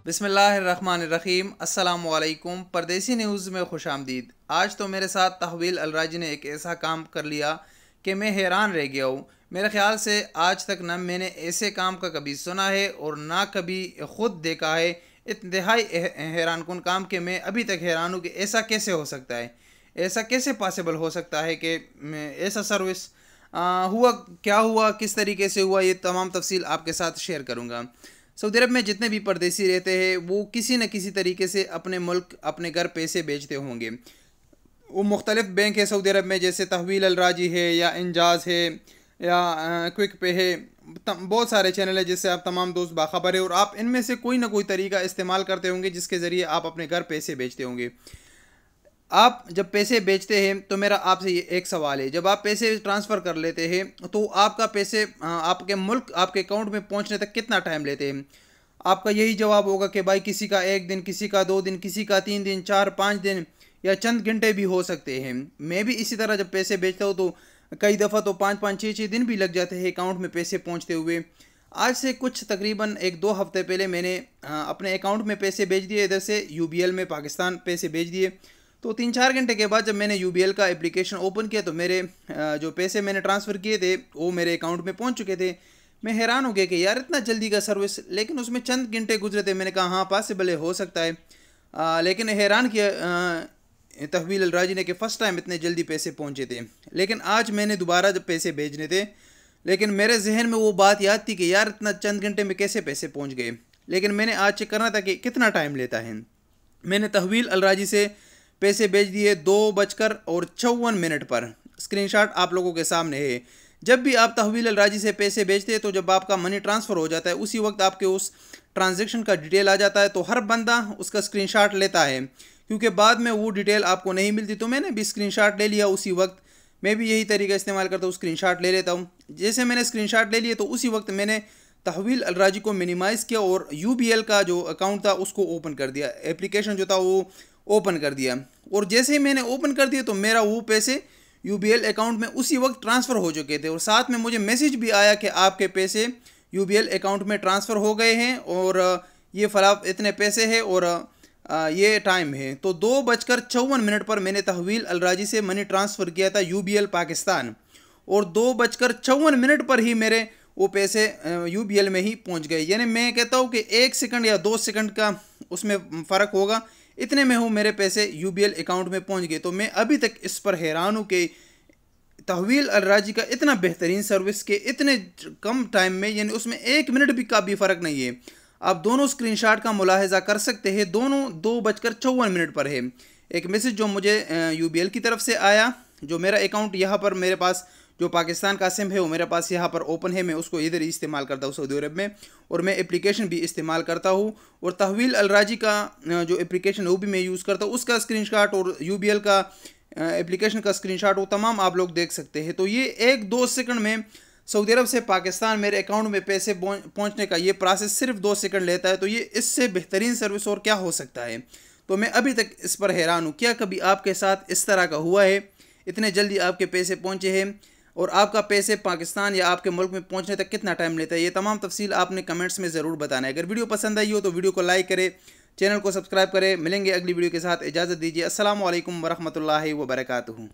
बिस्मिल्लाहिर्रहमानिर्रहीम। अस्सलामुअलैकुम। परदेसी न्यूज़ में खुशामदीद। आज तो मेरे साथ तहवील अलराजी ने एक ऐसा काम कर लिया कि मैं हैरान रह गया हूँ। मेरे ख़्याल से आज तक न मैंने ऐसे काम का कभी सुना है और ना कभी ख़ुद देखा है। इंतहाई हैरान कुन काम कि मैं अभी तक हैरान हूँ कि ऐसा कैसे हो सकता है, ऐसा कैसे पॉसिबल हो सकता है कि ऐसा सर्विस हुआ, क्या हुआ, किस तरीके से हुआ, ये तमाम तफसील आपके साथ शेयर करूँगा। सऊदी अरब में जितने भी परदेसी रहते हैं वो किसी न किसी तरीके से अपने मुल्क, अपने घर पैसे भेजते होंगे। वो मुख्तलिफ बैंक है सऊदी अरब में, जैसे तहवील अलराजी है या इंजाज़ है या क्विक पे है। बहुत सारे चैनल है जिससे आप तमाम दोस्त बाखबर है और आप इनमें से कोई ना कोई तरीका इस्तेमाल करते होंगे जिसके ज़रिए आप अपने घर पैसे भेजते होंगे। आप जब पैसे बेचते हैं तो मेरा आपसे ये एक सवाल है, जब आप पैसे ट्रांसफ़र कर लेते हैं तो आपका पैसे आपके मुल्क, आपके अकाउंट में पहुंचने तक कितना टाइम लेते हैं? आपका यही जवाब होगा कि भाई किसी का 1 दिन, किसी का 2 दिन, किसी का 3 दिन, 4-5 दिन या चंद घंटे भी हो सकते हैं। मैं भी इसी तरह जब पैसे बेचता हूँ तो कई दफ़ा तो 5-5, 6-6 दिन भी लग जाते हैं अकाउंट में पैसे पहुँचते हुए। आज से कुछ तकरीबन 1-2 हफ़्ते पहले मैंने अपने अकाउंट में पैसे भेज दिए, इधर से UBL में पाकिस्तान पैसे भेज दिए। तो 3-4 घंटे के बाद जब मैंने UBL का एप्लीकेशन ओपन किया तो मेरे जो पैसे मैंने ट्रांसफ़र किए थे वो मेरे अकाउंट में पहुंच चुके थे। मैं हैरान हो गया कि यार इतना जल्दी का सर्विस, लेकिन उसमें चंद घंटे गुजरे थे। मैंने कहा हाँ पॉसिबल है, हो सकता है, लेकिन हैरान किया तहवील अलराजी ने कि फ़र्स्ट टाइम इतने जल्दी पैसे पहुँचे थे। लेकिन आज मैंने दोबारा जब पैसे भेजने थे, लेकिन मेरे जहन में वो बात याद थी कि यार इतना चंद घंटे में कैसे पैसे पहुँच गए। लेकिन मैंने आज चेक करना था कि कितना टाइम लेता है। मैंने तहवील अलराजी से पैसे भेज दिए 2:54 पर। स्क्रीनशॉट आप लोगों के सामने है। जब भी आप तहवील अलराजी से पैसे भेजते हैं तो जब आपका मनी ट्रांसफ़र हो जाता है उसी वक्त आपके उस ट्रांजैक्शन का डिटेल आ जाता है, तो हर बंदा उसका स्क्रीनशॉट लेता है क्योंकि बाद में वो डिटेल आपको नहीं मिलती। तो मैंने भी स्क्रीनशॉट ले लिया उसी वक्त। मैं भी यही तरीका इस्तेमाल करता हूँ, स्क्रीनशॉट ले लेता हूँ। जैसे मैंने स्क्रीनशॉट ले लिए तो उसी वक्त मैंने तहवील अलराजी को मिनिमाइज़ किया और UBL का जो अकाउंट था उसको ओपन कर दिया, एप्लीकेशन जो था वो ओपन कर दिया। और जैसे ही मैंने ओपन कर दिया तो मेरा वो पैसे UBL अकाउंट में उसी वक्त ट्रांसफ़र हो चुके थे और साथ में मुझे मैसेज भी आया कि आपके पैसे UBL अकाउंट में ट्रांसफ़र हो गए हैं और ये फला इतने पैसे हैं और ये टाइम है। तो 2:54 पर मैंने तहवील अलराजी से मनी ट्रांसफ़र किया था UBL पाकिस्तान और 2:54 पर ही मेरे वो पैसे UBL में ही पहुंच गए। यानी मैं कहता हूँ कि 1 सेकंड या 2 सेकंड का उसमें फ़र्क होगा, इतने में हूँ मेरे पैसे UBL अकाउंट में पहुंच गए। तो मैं अभी तक इस पर हैरान हूँ कि तहवील अलराजी का इतना बेहतरीन सर्विस के इतने कम टाइम में, यानी उसमें 1 मिनट भी का भी फ़र्क नहीं है। आप दोनों स्क्रीनशॉट का मुलाहिजा कर सकते हैं, दोनों 2:54 पर है। एक मैसेज जो मुझे UBL की तरफ से आया, जो मेरा अकाउंट यहाँ पर मेरे पास जो पाकिस्तान का सिम है वो मेरे पास यहाँ पर ओपन है, मैं उसको इधर ही इस्तेमाल करता हूँ सऊदी अरब में, और मैं एप्लीकेशन भी इस्तेमाल करता हूँ। और तहवील अलराजी का जो एप्लीकेशन है वो भी मैं यूज़ करता हूँ, उसका स्क्रीनशॉट और UBL का एप्लीकेशन का स्क्रीनशॉट वो तमाम आप लोग देख सकते हैं। तो ये 1-2 सेकंड में सऊदी अरब से पाकिस्तान मेरे अकाउंट में पैसे पहुँचने का ये प्रोसेस सिर्फ 2 सेकंड लेता है। तो ये इससे बेहतरीन सर्विस और क्या हो सकता है। तो मैं अभी तक इस पर हैरान हूँ। क्या कभी आपके साथ इस तरह का हुआ है, इतने जल्दी आपके पैसे पहुँचे हैं और आपका पैसे पाकिस्तान या आपके मुल्क में पहुंचने तक कितना टाइम लेता है? ये तमाम तफसील आपने कमेंट्स में ज़रूर बताना है। अगर वीडियो पसंद आई हो तो वीडियो को लाइक करें, चैनल को सब्सक्राइब करें। मिलेंगे अगली वीडियो के साथ, इजाज़त दीजिए। अस्सलामु अलैकुम वरहमतुल्लाहि वबरकातुहू।